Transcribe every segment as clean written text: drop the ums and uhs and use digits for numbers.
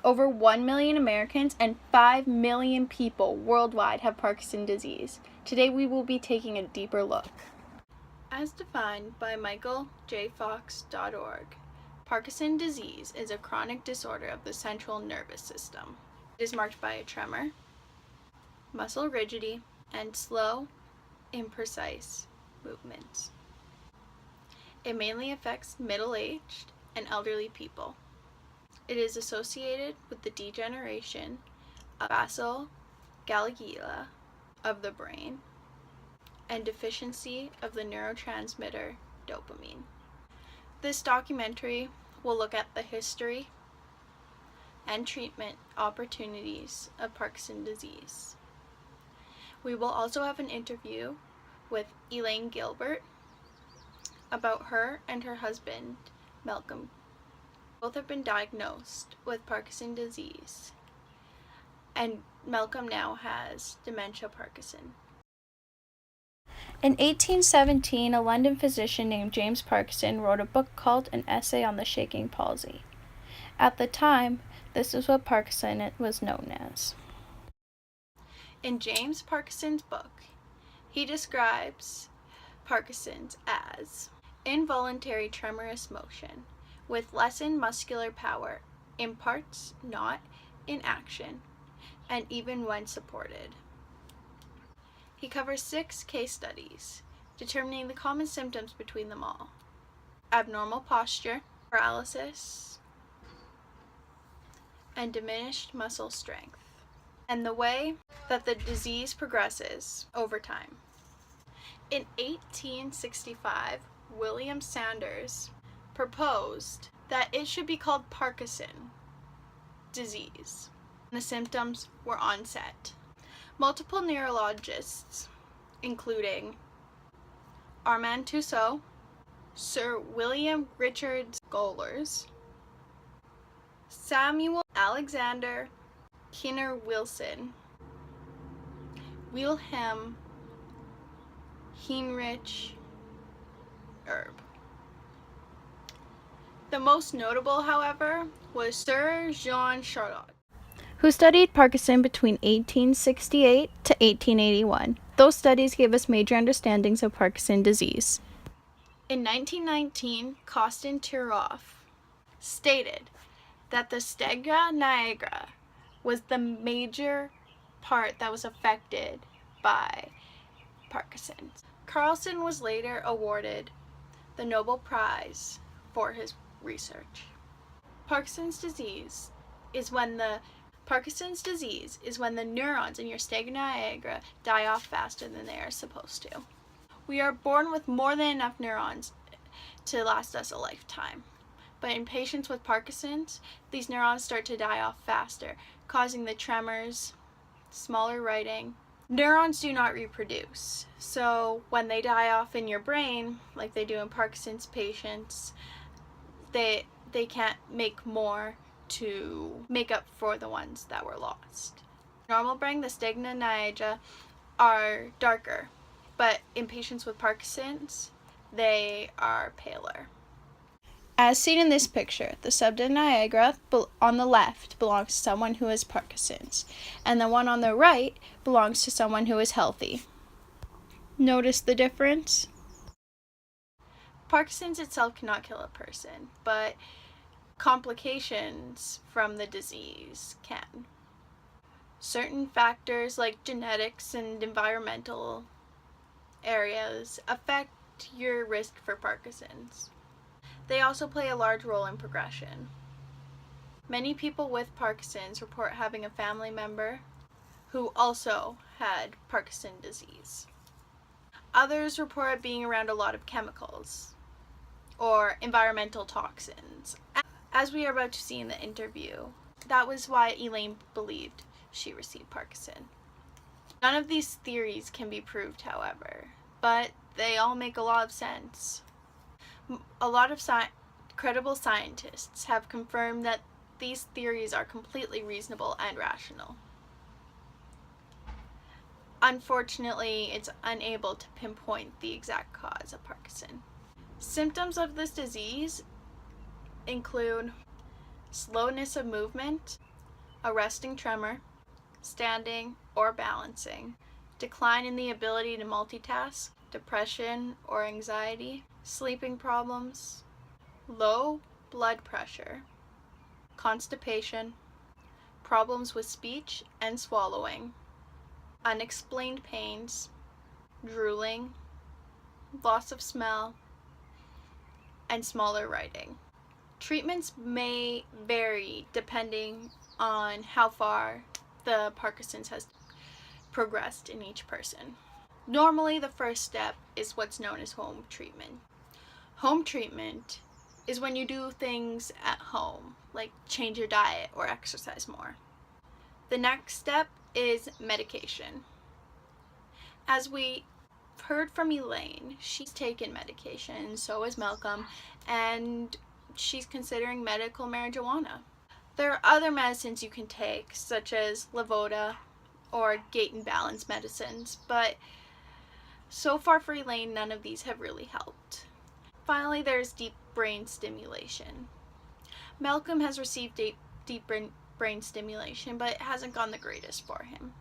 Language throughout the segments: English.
Over 1 million Americans and 5 million people worldwide have Parkinson's disease. Today we will be taking a deeper look. As defined by michaeljfox.org, Parkinson's disease is a chronic disorder of the central nervous system. It is marked by a tremor, muscle rigidity, and slow, imprecise movements. It mainly affects middle-aged and elderly people. It is associated with the degeneration of basal ganglia of the brain and deficiency of the neurotransmitter dopamine. This documentary will look at the history and treatment opportunities of Parkinson's disease. We will also have an interview with Elaine Gilbert about her and her husband, Malcolm. Both have been diagnosed with Parkinson's disease, and Malcolm now has dementia Parkinson. In 1817, a London physician named James Parkinson wrote a book called An Essay on the Shaking Palsy. At the time, this is what Parkinson was known as. In James Parkinson's book, he describes Parkinson's as involuntary tremorous motion with lessened muscular power in parts, not in action, and even when supported. He covers 6 case studies, determining the common symptoms between them all: abnormal posture, paralysis, and diminished muscle strength, and the way that the disease progresses over time. In 1865, William Sanders proposed that it should be called Parkinson disease. The symptoms were onset. Multiple neurologists, including Armand Tussaud, Sir William Richard Scholars, Samuel Alexander Kinner Wilson, Wilhelm Heinrich Erb. The most notable, however, was Sir Jean Charlotte, who studied Parkinson between 1868 to 1881. Those studies gave us major understandings of Parkinson's disease. In 1919, Costin Tiroff stated that the stegma nigra was the major part that was affected by Parkinson's. Carlson was later awarded the Nobel Prize for his research. Parkinson's disease is when the neurons in your stegma nigra die off faster than they are supposed to. We are born with more than enough neurons to last us a lifetime. But in patients with Parkinson's, these neurons start to die off faster, causing the tremors, smaller writing. Neurons do not reproduce, so when they die off in your brain, like they do in Parkinson's patients, they can't make more to make up for the ones that were lost. Normal brain, the stegma nigra, are darker, but in patients with Parkinson's, they are paler. As seen in this picture, the stegma nigra on the left belongs to someone who has Parkinson's, and the one on the right belongs to someone who is healthy. Notice the difference? Parkinson's itself cannot kill a person, but complications from the disease can. Certain factors like genetics and environmental areas affect your risk for Parkinson's. They also play a large role in progression. Many people with Parkinson's report having a family member who also had Parkinson's disease. Others report being around a lot of chemicals or environmental toxins. As we are about to see in the interview, that was why Elaine believed she received Parkinson. None of these theories can be proved, however, but they all make a lot of sense. A lot of credible scientists have confirmed that these theories are completely reasonable and rational. Unfortunately, it's unable to pinpoint the exact cause of Parkinson. Symptoms of this disease include slowness of movement, a resting tremor, standing or balancing, decline in the ability to multitask, depression or anxiety, sleeping problems, low blood pressure, constipation, problems with speech and swallowing, unexplained pains, drooling, loss of smell, and smaller writing. Treatments may vary depending on how far the Parkinson's has progressed in each person. Normally, the first step is what's known as home treatment. Home treatment is when you do things at home, like change your diet or exercise more. The next step is medication. As we heard from Elaine, she's taken medication, so is Malcolm, and she's considering medical marijuana. There are other medicines you can take, such as Levoda or gait and balance medicines, but so far for Elaine, none of these have really helped. Finally, there's deep brain stimulation. Malcolm has received deep brain stimulation, but it hasn't gone the greatest for him.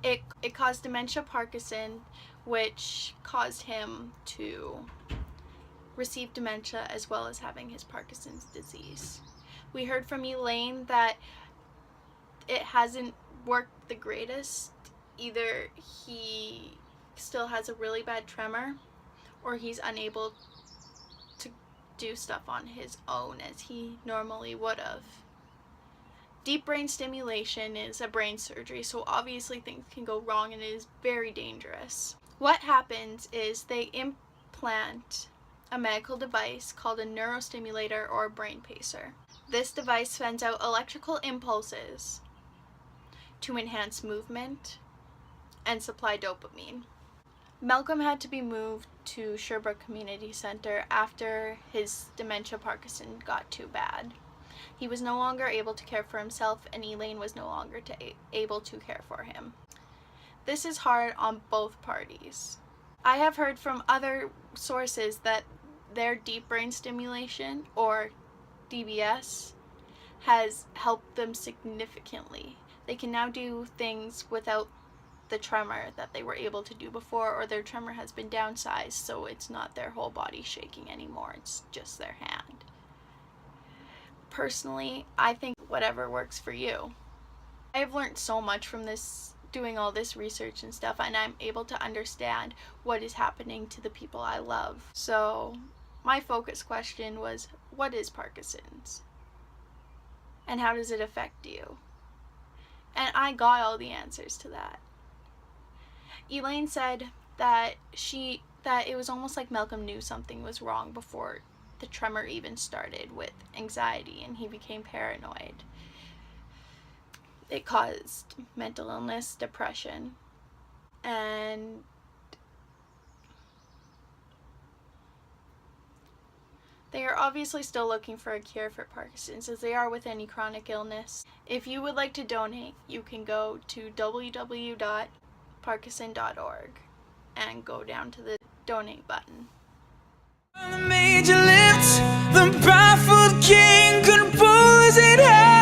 It caused dementia Parkinson, which caused him to receive dementia as well as having his Parkinson's disease. We heard from Elaine that it hasn't worked the greatest. Either he still has a really bad tremor, or he's unable to do stuff on his own as he normally would have. Deep brain stimulation is a brain surgery, so obviously things can go wrong and it is very dangerous. What happens is they implant a medical device called a neurostimulator or a brain pacer. This device sends out electrical impulses to enhance movement and supply dopamine. Malcolm had to be moved to Sherbrooke Community Center after his dementia Parkinson got too bad. He was no longer able to care for himself, and Elaine was no longer able to care for him. This is hard on both parties. I have heard from other sources that their deep brain stimulation, or DBS, has helped them significantly. They can now do things without the tremor that they were able to do before, or their tremor has been downsized, so it's not their whole body shaking anymore, it's just their hand. Personally, I think whatever works for you. I've learned so much from this, doing all this research and stuff, and I'm able to understand what is happening to the people I love. So my focus question was, what is Parkinson's? And how does it affect you? And I got all the answers to that. Elaine said that it was almost like Malcolm knew something was wrong before the tremor even started, with anxiety, and he became paranoid. It caused mental illness, depression, and they are obviously still looking for a cure for Parkinson's, as they are with any chronic illness. If you would like to donate, you can go to www.parkinson.org and go down to the donate button. The major lift, the baffled king composes it.